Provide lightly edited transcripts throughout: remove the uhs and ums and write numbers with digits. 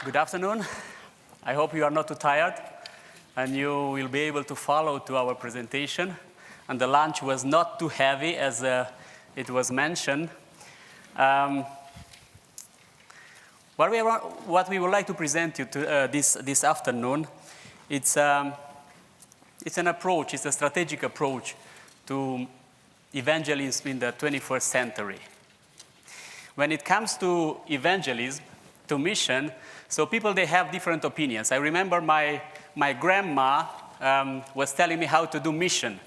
Good afternoon. I hope you are not too tired and you will be able to follow to our presentation. And the lunch was not too heavy as it was mentioned. What we would like to present you to, this afternoon, it's an approach, it's a strategic approach to evangelism in the 21st century. When it comes to evangelism, to mission, so people, they have different opinions. I remember my grandma was telling me how to do mission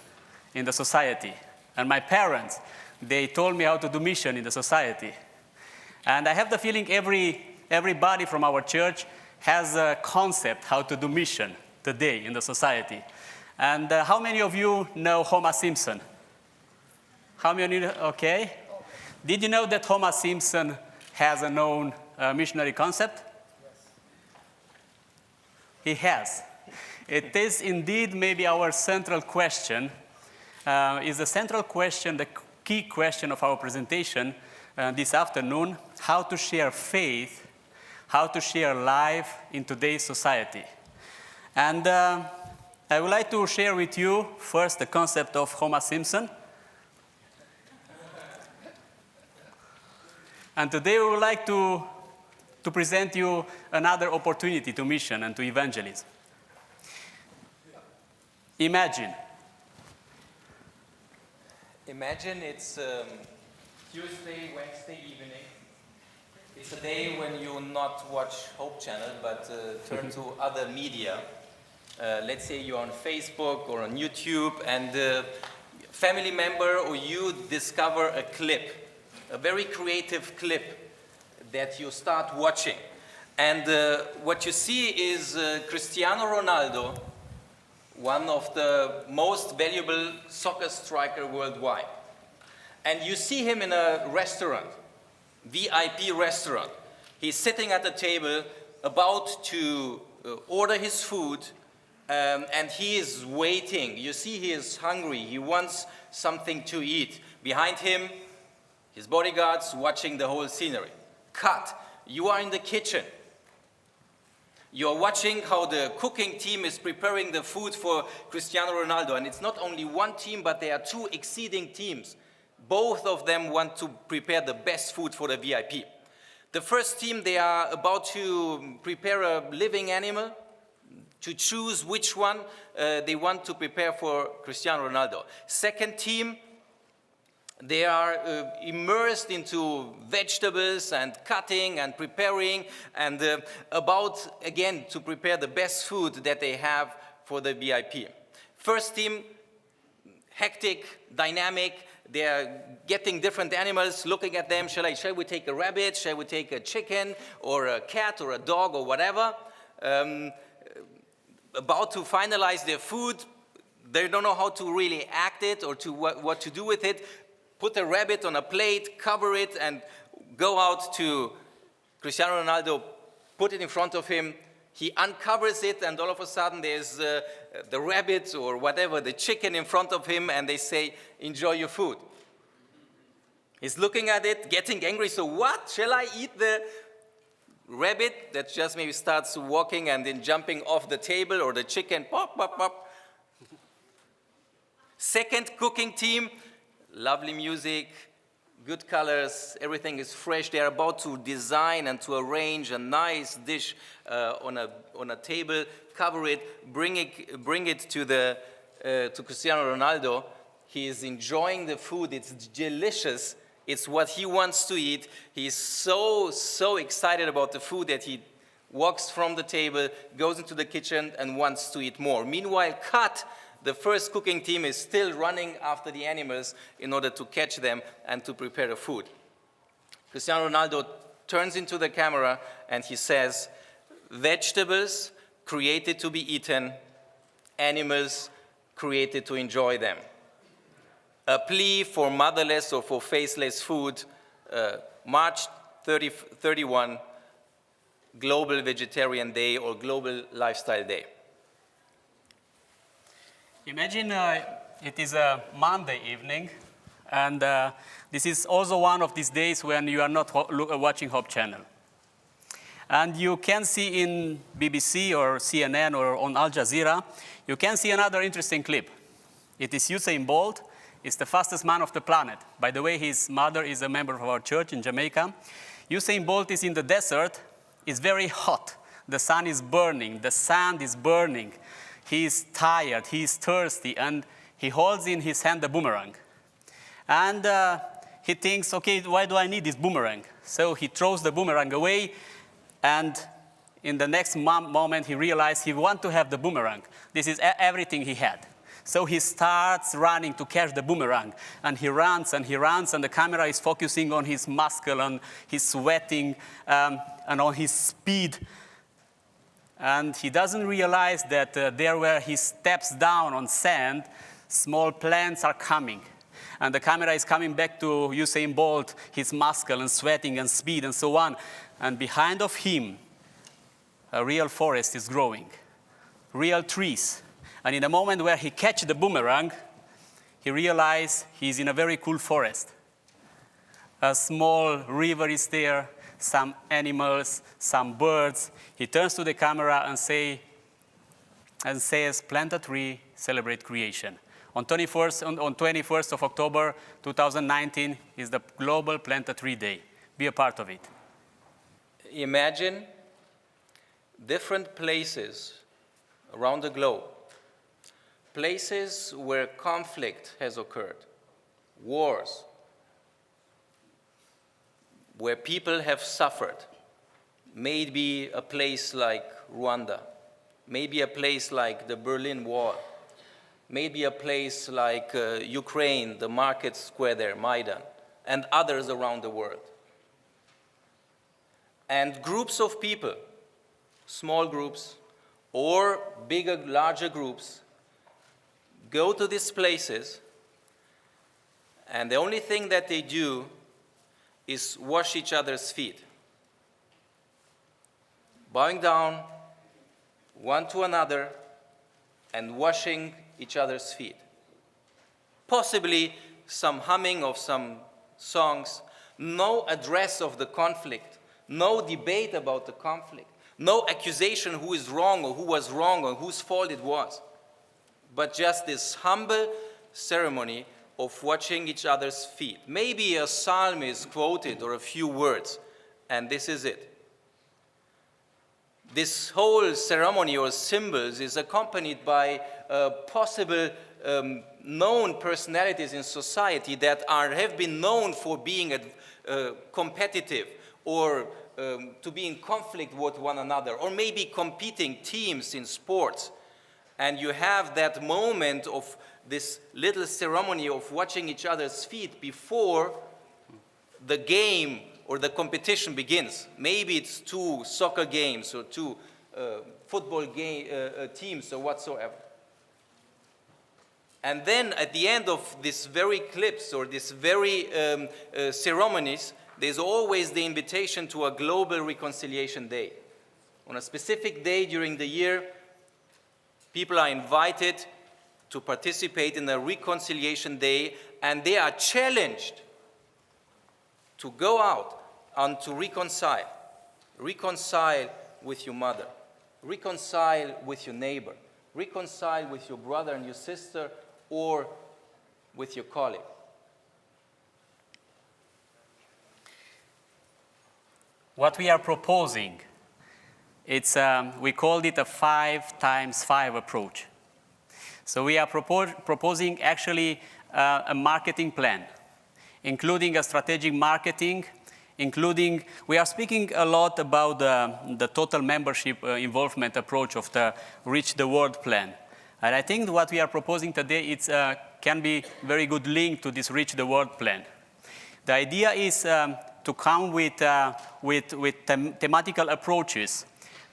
in the society. And my parents, they told me how to do mission in the society. And I have the feeling everybody from our church has a concept how to do mission today in the society. And how many of you know Homer Simpson? How many of you? Okay. Did you know that Homer Simpson has a known missionary concept? Yes. He has. It is indeed maybe our central question, is the central question, the key question of our presentation this afternoon, how to share faith, how to share life in today's society. And I would like to share with you first the concept of Homer Simpson. And today we would like to present you another opportunity to mission and to evangelism. Imagine it's Tuesday, Wednesday evening. It's a day when you not watch Hope Channel, but turn to other media. Let's say you're on Facebook or on YouTube, and a family member or you discover a clip, a very creative clip that you start watching. And what you see is Cristiano Ronaldo, one of the most valuable soccer striker worldwide. And you see him in a restaurant, VIP restaurant. He's sitting at the table about to order his food, and he is waiting. You see he is hungry. He wants something to eat. Behind him, his bodyguards watching the whole scenery. Cut. You are in the kitchen. You're watching how the cooking team is preparing the food for Cristiano Ronaldo. And it's not only one team, but there are two exceeding teams. Both of them want to prepare the best food for the VIP. The first team, they are about to prepare a living animal, to choose which one they want to prepare for Cristiano Ronaldo. Second team, they are immersed into vegetables and cutting and preparing and about, again, to prepare the best food that they have for the VIP. First team, hectic, dynamic. They are getting different animals, looking at them. Shall we take a rabbit? Shall we take a chicken or a cat or a dog or whatever? About to finalize their food. They don't know how to really act it or to what to do with it. Put a rabbit on a plate, cover it, and go out to Cristiano Ronaldo, put it in front of him. He uncovers it, and all of a sudden there's the rabbit or whatever, the chicken in front of him, and they say, enjoy your food. He's looking at it, getting angry. So what? Shall I eat the rabbit that just maybe starts walking and then jumping off the table, or the chicken, pop, pop, pop? Second cooking team, lovely music, good colors, everything is fresh. They're about to design and to arrange a nice dish on a table, cover it, bring it to Cristiano Ronaldo. He is enjoying the food. It's delicious. It's what he wants to eat. He's so excited about the food that he walks from the table, goes into the kitchen, and wants to eat more. Meanwhile, cut. The first cooking team is still running after the animals in order to catch them and to prepare the food. Cristiano Ronaldo turns into the camera and he says, vegetables created to be eaten, animals created to enjoy them. A plea for motherless or for faceless food, March 31, Global Vegetarian Day or Global Lifestyle Day. Imagine it is a Monday evening, and this is also one of these days when you are not watching Hope Channel. And you can see in BBC or CNN or on Al Jazeera, you can see another interesting clip. It is Usain Bolt. It's the fastest man of the planet. By the way, his mother is a member of our church in Jamaica. Usain Bolt is in the desert. It's very hot. The sun is burning. The sand is burning. He is tired. He is thirsty. And he holds in his hand a boomerang. And he thinks, okay, why do I need this boomerang? So he throws the boomerang away. And in the next moment, he realized he wants to have the boomerang. This is everything he had. So he starts running to catch the boomerang. And he runs, and the camera is focusing on his muscle, on his sweating, and on his speed. And he doesn't realize that there where he steps down on sand, small plants are coming. And the camera is coming back to Usain Bolt, his muscle and sweating and speed and so on. And behind of him, a real forest is growing, real trees. And in the moment where he catches the boomerang, he realizes he's in a very cool forest. A small river is there, some animals, some birds. He turns to the camera and says, plant a tree, celebrate creation. On 21st of October 2019 is the Global Plant a Tree Day. Be a part of it. Imagine different places around the globe, places where conflict has occurred, wars, where people have suffered. Maybe a place like Rwanda, maybe a place like the Berlin Wall, maybe a place like Ukraine, the market square there, Maidan, and others around the world. And groups of people, small groups or bigger, larger groups, go to these places, and the only thing that they do is wash each other's feet, bowing down one to another and washing each other's feet. Possibly some humming of some songs, no address of the conflict, no debate about the conflict, no accusation who is wrong or who was wrong or whose fault it was, but just this humble ceremony of washing each other's feet. Maybe a psalm is quoted or a few words, and this is it. This whole ceremony or symbols is accompanied by possible known personalities in society that have been known for being competitive or to be in conflict with one another, or maybe competing teams in sports. And you have that moment of this little ceremony of watching each other's feet before the game or the competition begins. Maybe it's 2 soccer games or 2 football teams or whatsoever. And then at the end of this very clips or this very ceremonies, there's always the invitation to a global reconciliation day. On a specific day during the year, people are invited to participate in a reconciliation day, and they are challenged to go out and to reconcile. Reconcile with your mother. Reconcile with your neighbor. Reconcile with your brother and your sister, or with your colleague. What we are proposing, we called it a 5x5 approach. So we are proposing actually a marketing plan, including a strategic marketing, we are speaking a lot about the total membership involvement approach of the Reach the World plan. And I think what we are proposing today can be very good link to this Reach the World plan. The idea is to come with thematical approaches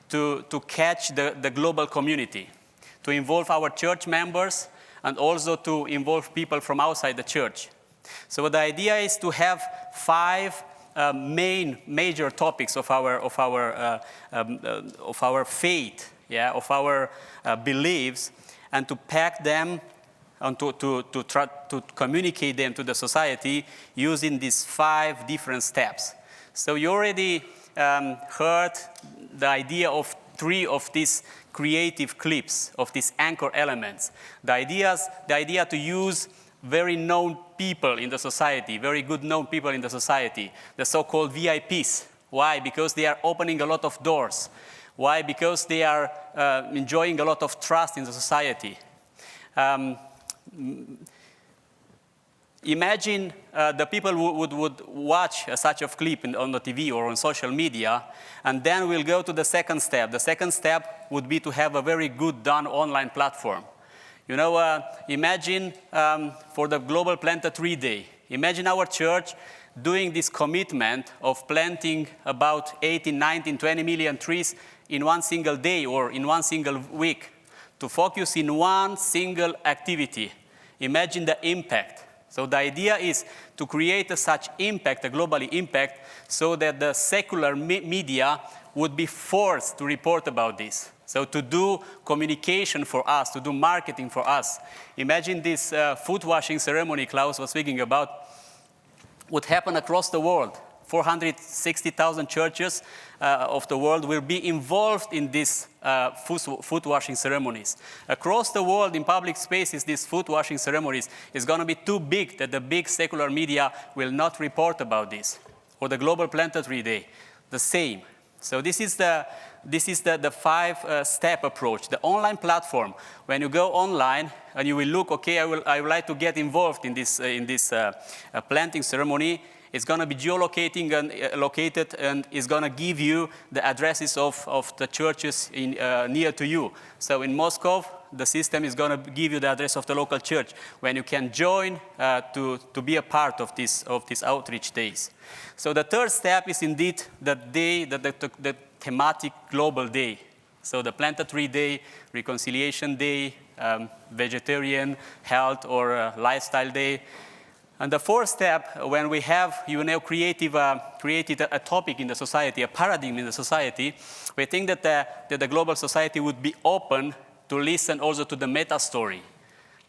to catch the global community, to involve our church members, and also to involve people from outside the church. So the idea is to have 5 major topics of our faith, of our beliefs, and to pack them and to try to communicate them to the society using these 5 different steps. So you already heard the idea of 3 of these creative clips, of these anchor elements. The idea to use very known people in the society, very good known people in the society, the so-called VIPs. Why? Because they are opening a lot of doors. Why? Because they are enjoying a lot of trust in the society. Imagine the people who would watch such a clip on the TV or on social media, and then we'll go to the second step. The second step would be to have a very good done online platform. You know, imagine for the Global Plant a Tree Day, imagine our church doing this commitment of planting about 18, 19, 20 million trees in one single day or in one single week, to focus in one single activity. Imagine the impact. So the idea is to create such impact, a global impact, so that the secular media would be forced to report about this. So to do communication for us, to do marketing for us. Imagine this foot washing ceremony Klaus was speaking about would happen across the world. 460,000 churches of the world will be involved in these foot washing ceremonies. Across the world, in public spaces, these foot washing ceremonies is going to be too big that the big secular media will not report about this. Or the Global Plant a Tree Day, the same. So this is the 5-step approach. The online platform, when you go online and you will look, okay, I would like to get involved in this planting ceremony, it's going to be geolocating and located, and it's going to give you the addresses of the churches near to you. So in Moscow, the system is going to give you the address of the local church when you can join to be a part of these outreach days. So the third step is indeed the thematic global day. So the Plant a Tree Day, Reconciliation Day, Vegetarian, Health or Lifestyle Day. And the fourth step, when we have, created a topic in the society, a paradigm in the society, we think that the global society would be open to listen also to the meta story.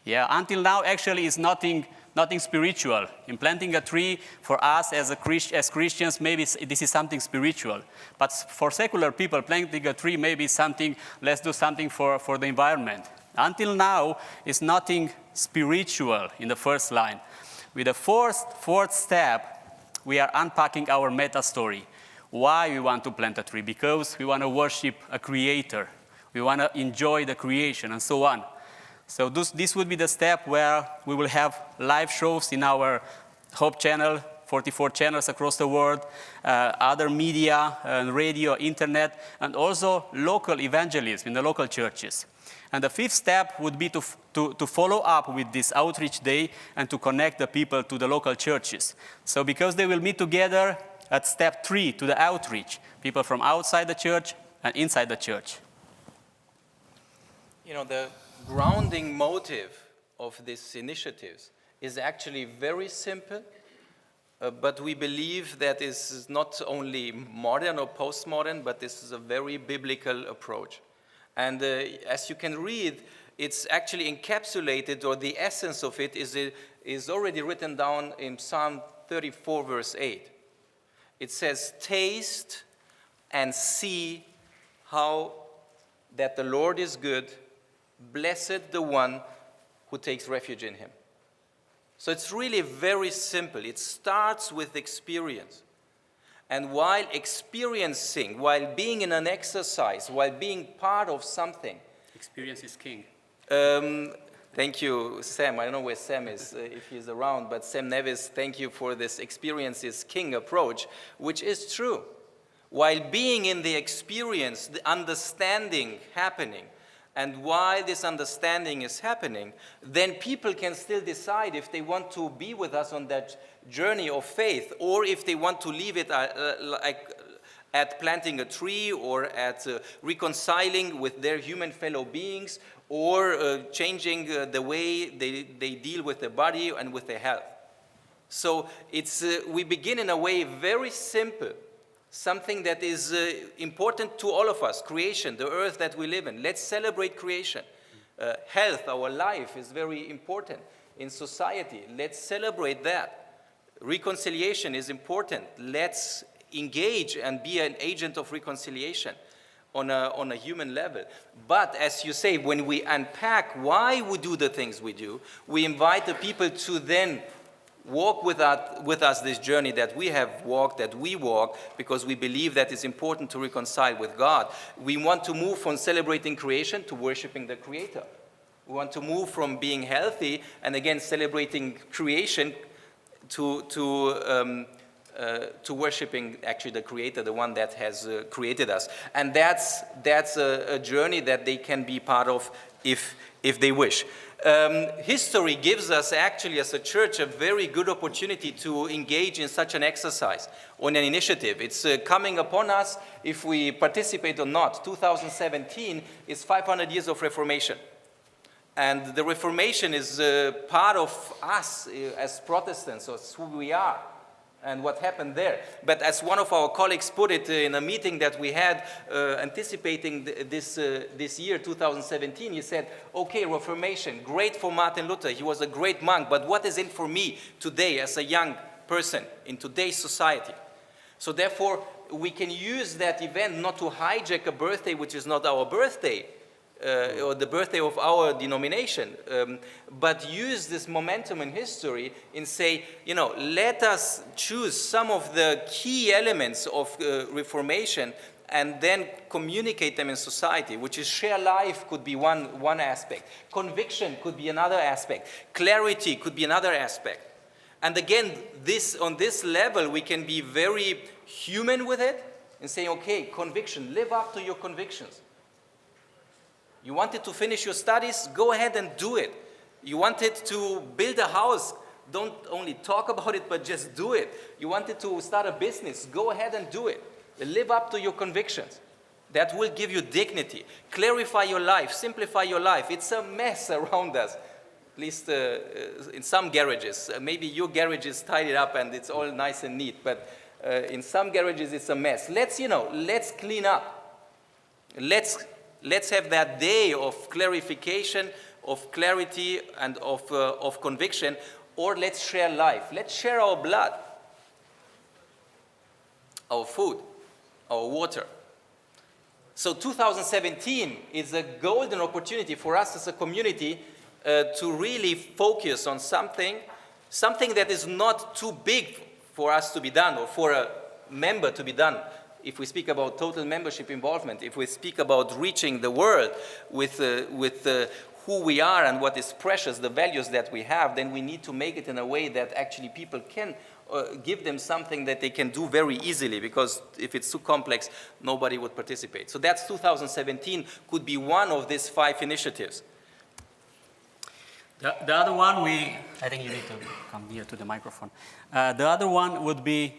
Yeah, until now, actually, is nothing spiritual. In planting a tree, for us as Christians, maybe this is something spiritual. But for secular people, planting a tree may be something, let's do something for the environment. Until now, it's nothing spiritual in the first line. With the fourth step, we are unpacking our meta story. Why we want to plant a tree? Because we want to worship a creator. We want to enjoy the creation and so on. So this would be the step where we will have live shows in our Hope channel, 44 channels across the world, other media, radio, internet, and also local evangelism in the local churches. And the fifth step would be to follow up with this outreach day and to connect the people to the local churches. So because they will meet together at step 3 to the outreach, people from outside the church and inside the church. You know, the grounding motive of these initiatives is actually very simple, but we believe that this is not only modern or postmodern, but this is a very biblical approach. And as you can read, it's actually encapsulated, or the essence of it is already written down in Psalm 34, verse 8. It says, "Taste and see how that the Lord is good. Blessed the one who takes refuge in him." So it's really very simple. It starts with experience. And while experiencing, while being in an exercise, while being part of something. Experience is king. Thank you, Sam. I don't know where Sam is, if he's around, but Sam Nevis, thank you for this experience is king approach, which is true. While being in the experience, the understanding happening, and while this understanding is happening, then people can still decide if they want to be with us on that journey of faith, or if they want to leave it at planting a tree, or at reconciling with their human fellow beings, or changing the way they deal with their body and with their health. So we begin in a way very simple, something that is important to all of us, creation, the earth that we live in. Let's celebrate creation. Health, our life, is very important in society. Let's celebrate that. Reconciliation is important. Let's engage and be an agent of reconciliation on a human level. But as you say, when we unpack why we do the things we do, we invite the people to then walk with us this journey that we have walked, that we walk, because we believe that it's important to reconcile with God. We want to move from celebrating creation to worshiping the Creator. We want to move from being healthy and again celebrating creation to worshiping actually the Creator, the one that has created us. And that's a journey that they can be part of if they wish. History gives us actually as a church a very good opportunity to engage in such an exercise on an initiative. It's coming upon us if we participate or not. 2017 is 500 years of Reformation. And the Reformation is part of us as Protestants, or who we are, and what happened there. But as one of our colleagues put it in a meeting that we had anticipating this year, 2017, he said, okay, Reformation, great for Martin Luther. He was a great monk, but what is in for me today as a young person in today's society? So therefore, we can use that event not to hijack a birthday which is not our birthday, or the birthday of our denomination, but use this momentum in history and say, let us choose some of the key elements of Reformation and then communicate them in society, which is share life could be one aspect. Conviction could be another aspect. Clarity could be another aspect. And again, on this level, we can be very human with it and say, okay, conviction, live up to your convictions. You wanted to finish your studies? Go ahead and do it. You wanted to build a house? Don't only talk about it, but just do it. You wanted to start a business? Go ahead and do it. Live up to your convictions. That will give you dignity. Clarify your life. Simplify your life. It's a mess around us, at least in some garages. Maybe your garage is tidied up and it's all nice and neat, but in some garages it's a mess. Let's clean up. Let's have that day of clarification, of clarity, and of conviction, or let's share life. Let's share our blood, our food, our water. So 2017 is a golden opportunity for us as a community to really focus on something that is not too big for us to be done or for a member to be done. If we speak about total membership involvement, if we speak about reaching the world with who we are and what is precious, the values that we have, then we need to make it in a way that actually people can give them something that they can do very easily, because if it's too complex, nobody would participate. So that's 2017 could be one of these 5 initiatives. The other one, I think you need to come here to the microphone. The other one would be,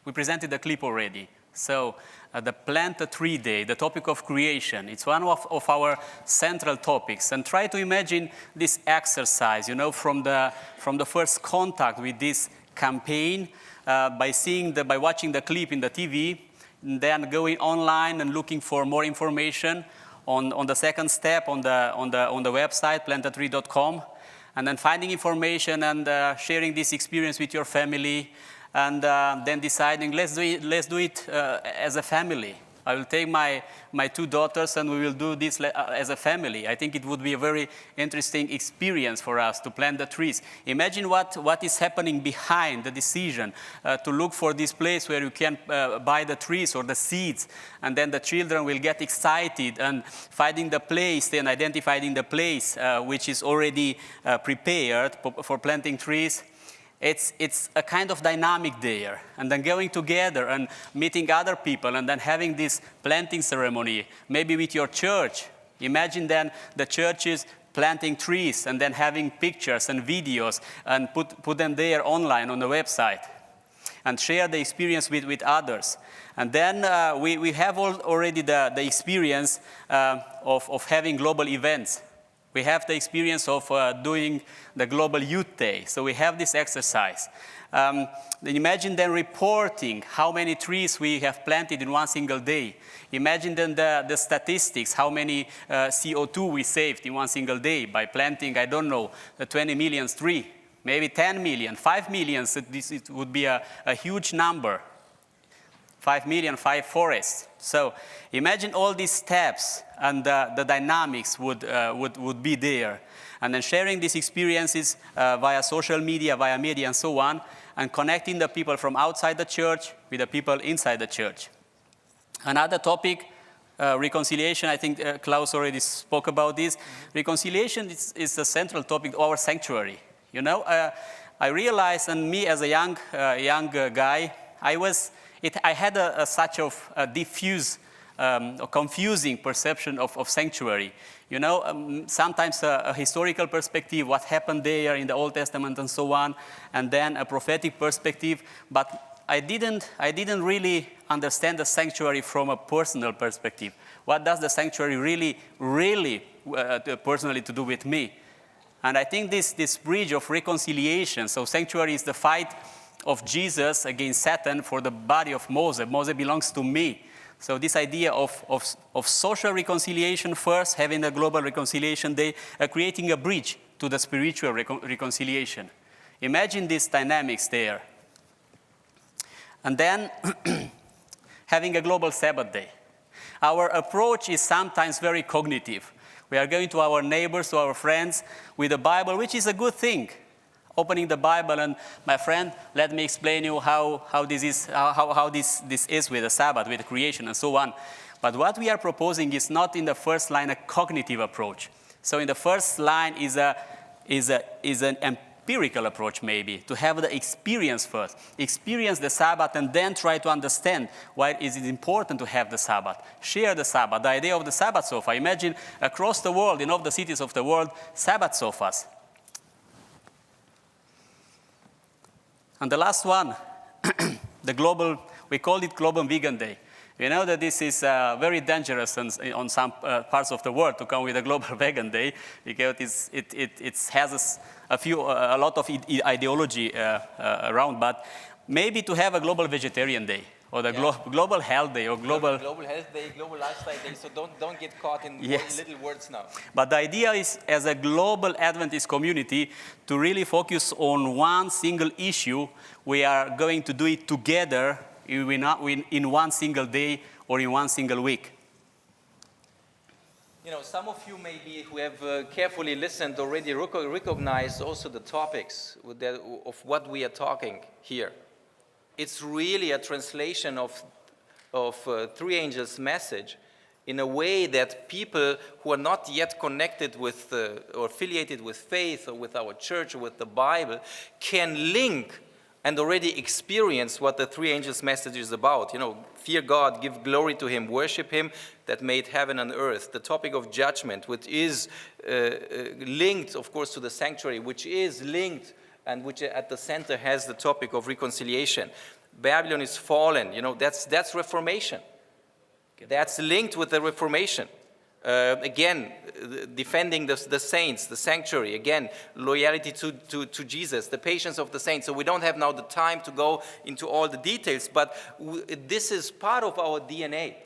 we presented the clip already. So the Plant a Tree Day, the topic of creation, it's one of our central topics. And try to imagine this exercise, from the first contact with this campaign, by watching the clip in the TV, and then going online and looking for more information on the second step on the website, plantatree.com, and then finding information and sharing this experience with your family. And then deciding, let's do it as a family. I will take my 2 daughters and we will do this as a family. I think it would be a very interesting experience for us to plant the trees. Imagine what is happening behind the decision to look for this place where you can buy the trees or the seeds. And then the children will get excited and finding the place and identifying the place which is already prepared for planting trees. It's a kind of dynamic there, and then going together and meeting other people and then having this planting ceremony, maybe with your church. Imagine then the churches planting trees and then having pictures and videos and put them there online on the website and share the experience with others. And then we have already the experience of having global events. We have the experience of doing the Global Youth Day. So we have this exercise. Then imagine then reporting how many trees we have planted in one single day. Imagine then the statistics, how many CO2 we saved in one single day by planting, 20 million trees, maybe 10 million, 5 million. It would be a huge number. 5 million, 5 forests. So imagine all these steps and the dynamics would be there. And then sharing these experiences via social media, via media, and so on, and connecting the people from outside the church with the people inside the church. Another topic, reconciliation. I think Klaus already spoke about this. Reconciliation is the central topic of our sanctuary. You know, I realized, and me as a young guy, I had such a diffuse, a confusing perception of sanctuary. You know, sometimes a historical perspective, what happened there in the Old Testament and so on, and then a prophetic perspective. But I didn't really understand the sanctuary from a personal perspective. What does the sanctuary really personally to do with me? And I think this bridge of reconciliation, so sanctuary is the fight of Jesus against Satan for the body of Moses. Moses belongs to me. So this idea of social reconciliation first, having a global reconciliation day, creating a bridge to the spiritual reconciliation. Imagine these dynamics there. And then having a global Sabbath day. Our approach is sometimes very cognitive. We are going to our neighbors, to our friends with the Bible, which is a good thing. Opening the Bible and, my friend, let me explain you how this is with the Sabbath, with the creation and so on. But what we are proposing is not in the first line a cognitive approach. So in the first line is an empirical approach maybe, to have the experience first. Experience the Sabbath and then try to understand why is it important to have the Sabbath. Share the Sabbath, the idea of the Sabbath sofa. Imagine across the world, in all the cities of the world, Sabbath sofas. And the last one, we call it Global Vegan Day. You know that this is very dangerous on some parts of the world to come with a Global Vegan Day, because it has a lot of ideology around, but maybe to have a Global Vegetarian Day, or the Global Health Day, or Global Health Day, Global Lifestyle Day, so don't get caught in little words now. But the idea is, as a global Adventist community, to really focus on one single issue. We are going to do it together in one single day or in one single week. You know, some of you maybe who have carefully listened already recognize also the topics of what we are talking here. It's really a translation of Three Angels' message in a way that people who are not yet connected with or affiliated with faith or with our church or with the Bible can link and already experience what the Three Angels' message is about. You know, fear God, give glory to Him, worship Him that made heaven and earth. The topic of judgment, which is linked, of course, to the sanctuary, which is linked and which at the center has the topic of reconciliation. Babylon is fallen. You know, that's Reformation. That's linked with the Reformation. Again, defending the saints, the sanctuary. Again, loyalty to Jesus, the patience of the saints. So we don't have now the time to go into all the details, but this is part of our DNA.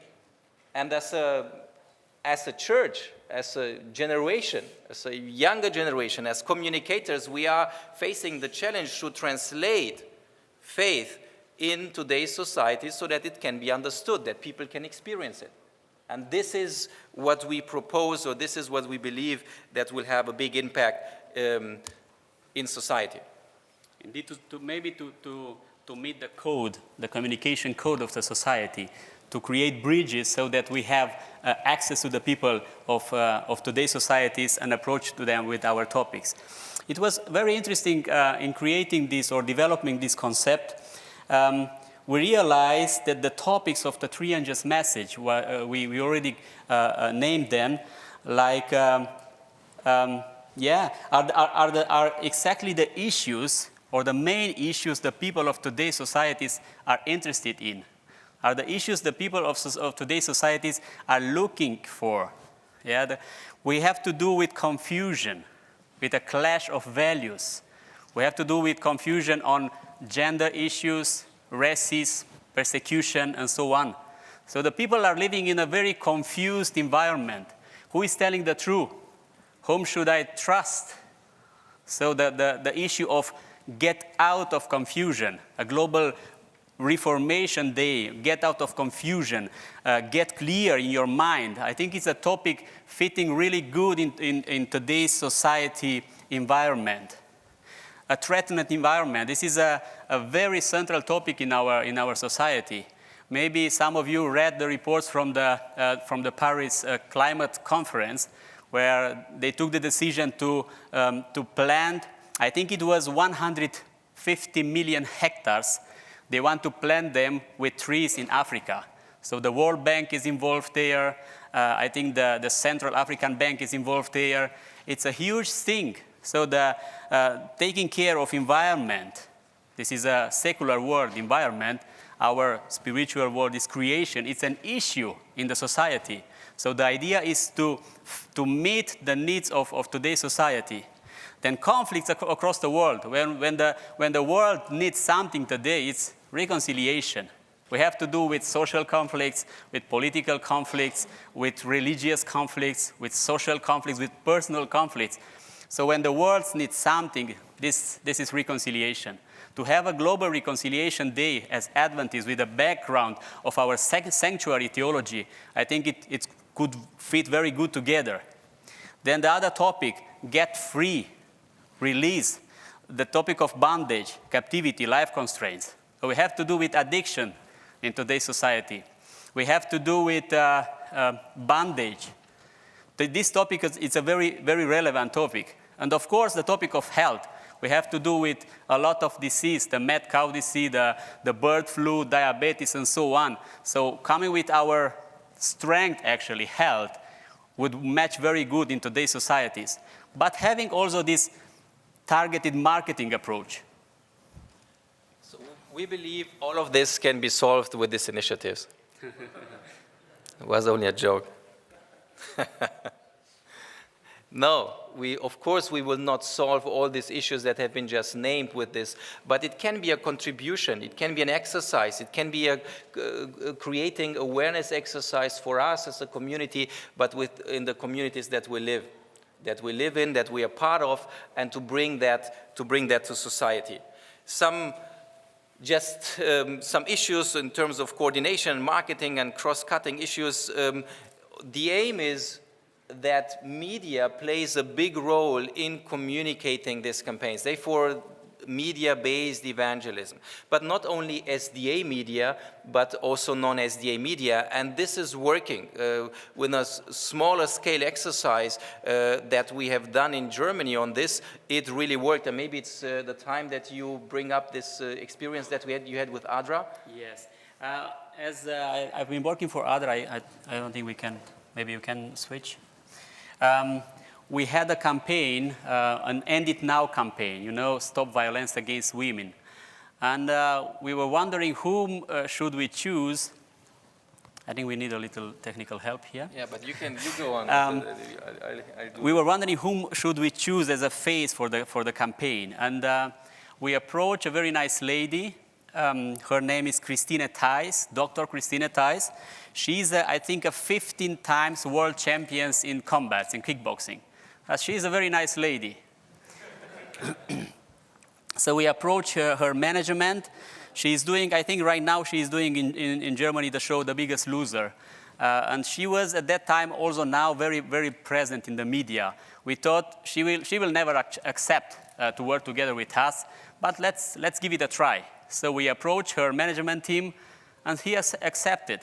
And as a church, as a generation, as a younger generation, as communicators, we are facing the challenge to translate faith in today's society so that it can be understood, that people can experience it. And this is what we propose, or this is what we believe that will have a big impact in society. Indeed, to meet the code, the communication code of the society, to create bridges so that we have access to the people of today's societies and approach to them with our topics. It was very interesting in creating this or developing this concept. We realized that the topics of the Three Angels' message, we already named them, like, are exactly the issues or the main issues the people of today's societies are interested in, are the issues the people of today's societies are looking for. We have to do with confusion, with a clash of values. We have to do with confusion on gender issues, racism, persecution, and so on. So the people are living in a very confused environment. Who is telling the truth? Whom should I trust? So the issue of get out of confusion, a global Reformation Day, get out of confusion, get clear in your mind. I think it's a topic fitting really good in today's society environment. A threatened environment. This is a very central topic in our society. Maybe some of you read the reports from the Paris Climate Conference, where they took the decision to plant, I think it was 150 million hectares. They want to plant them with trees in Africa. So the World Bank is involved there. I think the Central African Bank is involved there. It's a huge thing. So the taking care of environment, this is a secular word, environment. Our spiritual word is creation. It's an issue in the society. So the idea is to meet the needs of today's society. Then conflicts across the world. When the world needs something today, it's reconciliation. We have to do with social conflicts, with political conflicts, with religious conflicts, with social conflicts, with personal conflicts. So when the world needs something, this is reconciliation. To have a global reconciliation day as Adventists with a background of our sanctuary theology, I think it could fit very good together. Then the other topic, get free, release. The topic of bondage, captivity, life constraints. So we have to do with addiction in today's society. We have to do with bondage. This topic is a very, very relevant topic. And of course, the topic of health. We have to do with a lot of disease, the mad cow disease, the bird flu, diabetes, and so on. So coming with our strength, actually, health, would match very good in today's societies. But having also this targeted marketing approach. So we believe all of this can be solved with these initiatives. It was only a joke. No, of course we will not solve all these issues that have been just named with this, but it can be a contribution, it can be an exercise, it can be a creating awareness exercise for us as a community, but in the communities that we live in, that we are part of, and to bring that to society. Some issues in terms of coordination, marketing, and cross-cutting issues. The aim is that media plays a big role in communicating these campaigns. Therefore, media-based evangelism. But not only SDA media, but also non-SDA media. And this is working with a smaller scale exercise that we have done in Germany on this. It really worked. And maybe it's the time that you bring up this experience that you had with ADRA. Yes. As I've been working for ADRA, I don't think we can, maybe you can switch. We had a campaign, an End It Now campaign, Stop Violence Against Women. And we were wondering whom should we choose. I think we need a little technical help here. Yeah, but you go on. We were wondering whom should we choose as a face for the campaign. And we approached a very nice lady. Her name is Christine Thijs, Dr. Christine Thijs. She's, I think, a 15 times world champion in combats, in kickboxing. She's a very nice lady. So we approached her management. She's doing, I think right now she's doing in Germany the show The Biggest Loser. And she was at that time also now very, very present in the media. We thought she will never accept to work together with us, but let's give it a try. So we approached her management team, and he has accepted.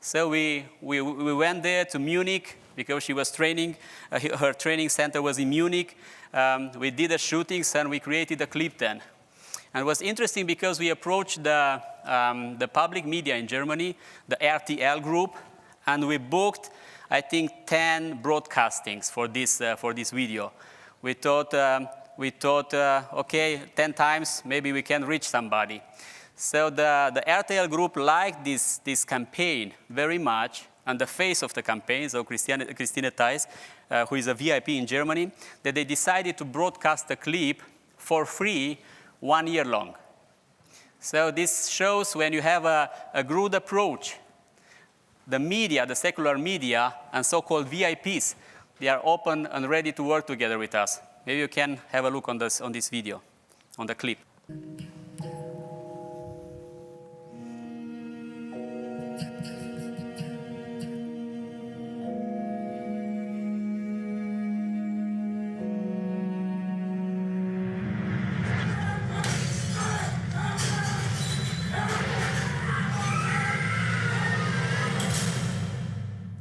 So we went there to Munich because she was training. Her training center was in Munich. We did the shootings, and we created a clip then. And it was interesting because we approached the public media in Germany, the RTL group, and we booked, I think, 10 broadcastings for this video. We thought, okay, 10 times, maybe we can reach somebody. So the RTL group liked this campaign very much, and the face of the campaign, so Christine Thijs, who is a VIP in Germany, that they decided to broadcast the clip for free 1 year long. So this shows when you have a good approach, the media, the secular media, and so-called VIPs, they are open and ready to work together with us. Maybe you can have a look on this video, on the clip.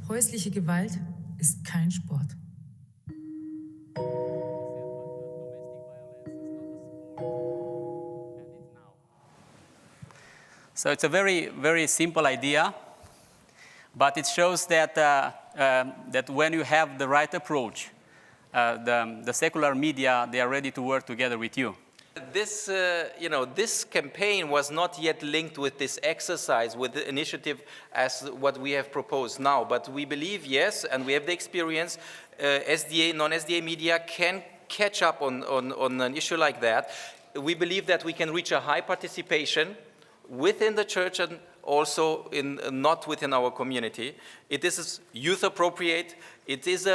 Häusliche Gewalt ist kein Sport. So it's a very, very simple idea, but it shows that, that when you have the right approach, the secular media, they are ready to work together with you. This, this campaign was not yet linked with this exercise, with the initiative as what we have proposed now. But we believe, yes, and we have the experience, SDA, non-SDA media can catch up on an issue like that. We believe that we can reach a high participation within the church and also not within our community. It is youth appropriate. It is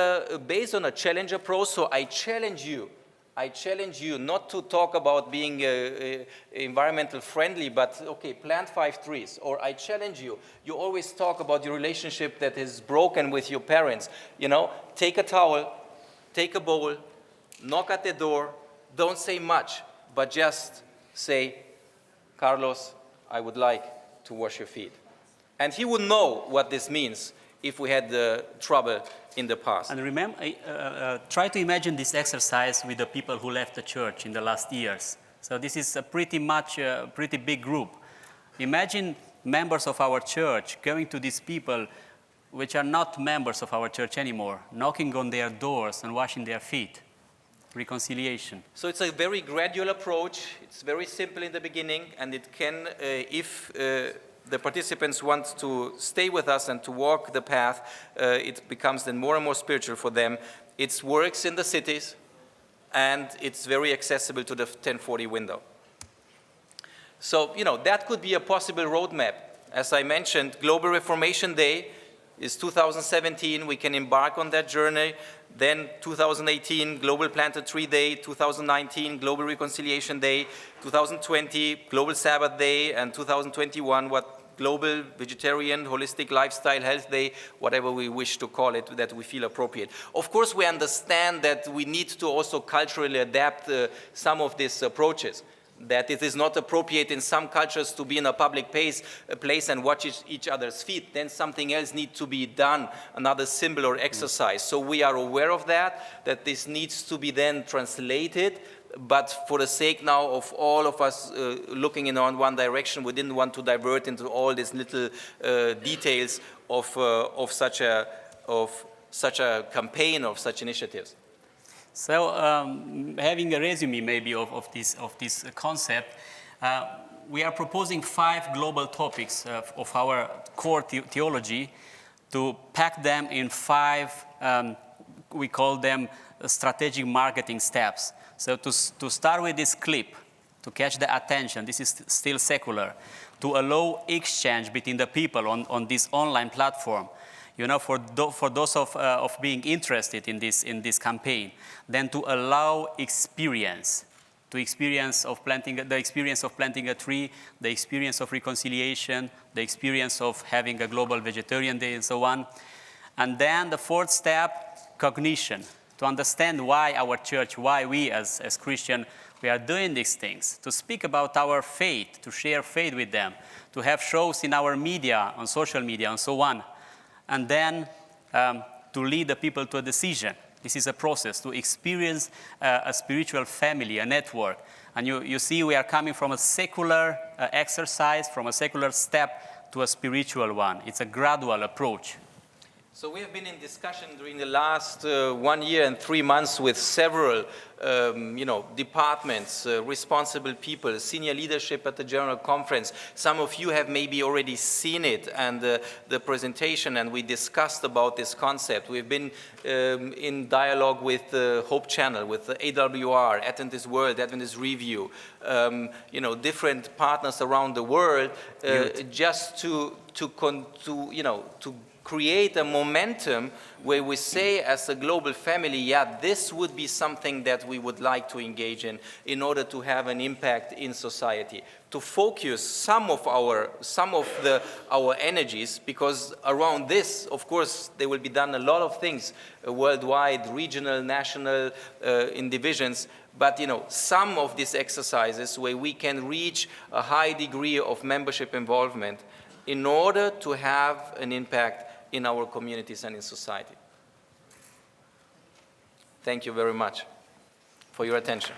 based on a challenge approach, so I challenge you not to talk about being environmental friendly, but okay, plant 5 trees. Or I challenge you always talk about your relationship that is broken with your parents. Take a towel, take a bowl, knock at the door, don't say much, but just say, Carlos, I would like to wash your feet. And he would know what this means if we had the trouble in the past. And remember, try to imagine this exercise with the people who left the church in the last years. So this is a pretty big group. Imagine members of our church going to these people which are not members of our church anymore, knocking on their doors and washing their feet. Reconciliation. So it's a very gradual approach. It's very simple in the beginning, and it can, if the participants want to stay with us and to walk the path, it becomes then more and more spiritual for them. It works in the cities, and it's very accessible to the 1040 window. So, that could be a possible roadmap. As I mentioned, Global Reformation Day is 2017. We can embark on that journey. Then 2018, Global Planted Tree Day, 2019, Global Reconciliation Day, 2020, Global Sabbath Day, and 2021, Global Vegetarian Holistic Lifestyle Health Day, whatever we wish to call it, that we feel appropriate. Of course, we understand that we need to also culturally adapt some of these approaches. That it is not appropriate in some cultures to be in a public place and watch each other's feet. Then something else needs to be done, another symbol or exercise. So we are aware of that this needs to be then translated. But for the sake now of all of us looking in one direction, we didn't want to divert into all these little details of such a campaign, of such initiatives. So, having a resume maybe of this concept, we are proposing 5 global topics of our core theology to pack them in 5, we call them strategic marketing steps. So to start with this clip, to catch the attention, this is still secular, to allow exchange between the people on this online platform. For those of being interested in this campaign, then to allow experience of planting a tree, the experience of reconciliation, the experience of having a global vegetarian day, and so on. And then the 4th step, cognition, to understand why our church, why we as Christians, we are doing these things, to speak about our faith, to share faith with them, to have shows in our media, on social media, and so on. And then to lead the people to a decision. This is a process, to experience a spiritual family, a network. And you see we are coming from a secular exercise, from a secular step to a spiritual one. It's a gradual approach. So we have been in discussion during the last 1 year and 3 months with several, departments, responsible people, senior leadership at the General Conference. Some of you have maybe already seen it and the presentation, and we discussed about this concept. We've been in dialogue with the Hope Channel, with the AWR, Adventist World, Adventist Review, different partners around the world, just to create a momentum where we say as a global family, this would be something that we would like to engage in order to have an impact in society, to focus some of our energies, because around this, of course, there will be done a lot of things, worldwide, regional, national, in divisions. But some of these exercises where we can reach a high degree of membership involvement in order to have an impact in our communities and in society. Thank you very much for your attention.